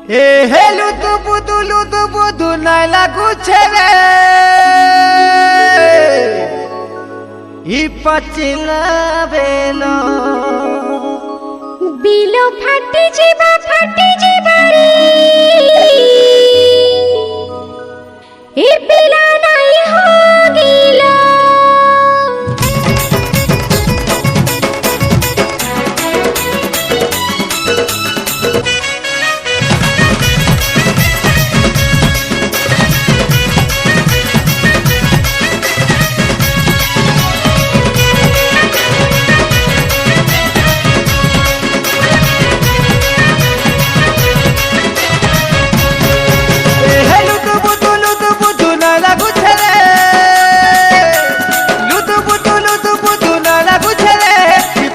ए हे लुतु बुदु নাই লাগুছে রে ই পাচিলা below below ফাটি যাবা রে এ পিলা নাই হোগিল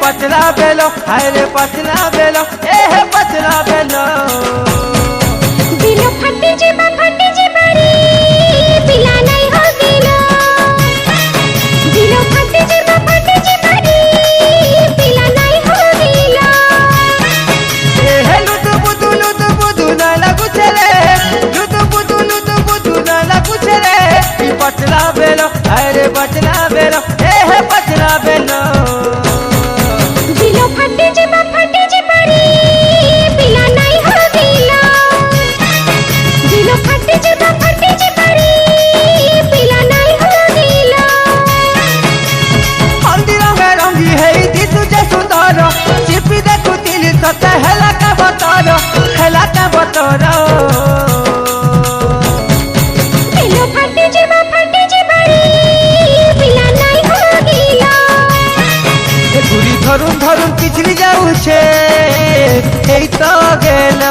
पचला बेलो हायरे पचला बेलो ए हे पचला बेलो बिलो फटी जेबा रे पिला नहीं होगिलो बिलो फटी जेबा रे पिला नहीं होगिलो ए हे लुतु बुदु ना लागुछे रे लुतु बुदु ना लागुछे रे ई पचला बेलो हायरे पचला बेलो ए हे पचला बेलो फटी जेबा रे पिला नहीं होगिलो बिलो फटी जेबा रे पिला नहीं होगिलो हल्दी रंगी है दिसु जे सुंदर चिपी देखु तिली सते हेला का बतर बिलो फटी जेबा रे पिला नहीं होगिलो घुरी धरुन पिछली जाऊछे এই তো গেল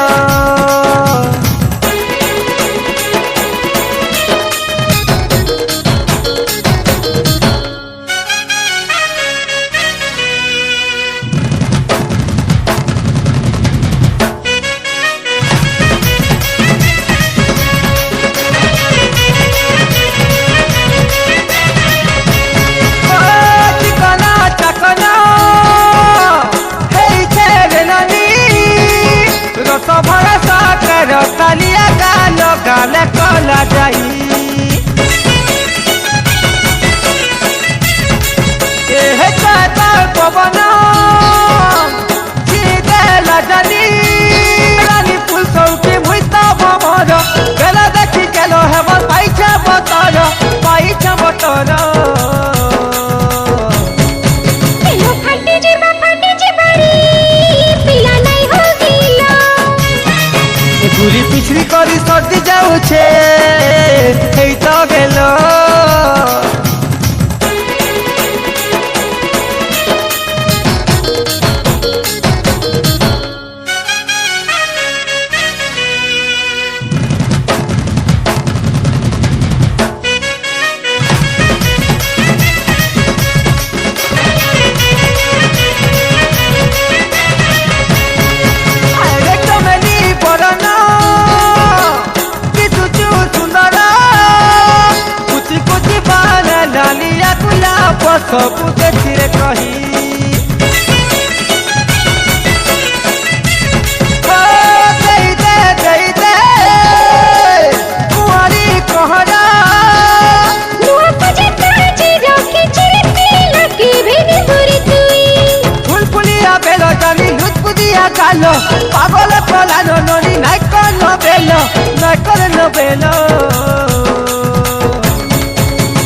तालिया गालो गाले कला जाई ए हे चाता पवन जीते लजनी रानी फूल सौकी भुइता भमर बेला देखी गेलो हेमर पाइछा बतर बिलो फटी जेबा रे पिला नहीं होगिलो घुरी पिछली करी सर्दी जाऊछे এই তো গেল सबू देखी रे कही दे कुआरी कहरा नुआ पजे काजी रखी चिरती लगी भेनी दूरी तुई फुलफुलिया बेलो जानी लुचपुदिया गालो पागल पलानो ननी नाइ करनो बेलो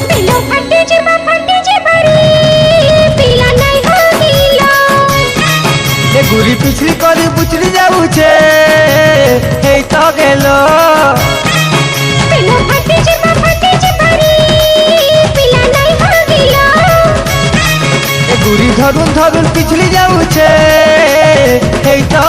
बिलो फटी जेबा रे पिला नहीं होगिलो घुरी पिछली करी बुचली जाऊछे এই তো গেল बिलो फटी जेबा रे पिला नहीं होगिलो घुरी धरुन पिछली जाऊछे এই তো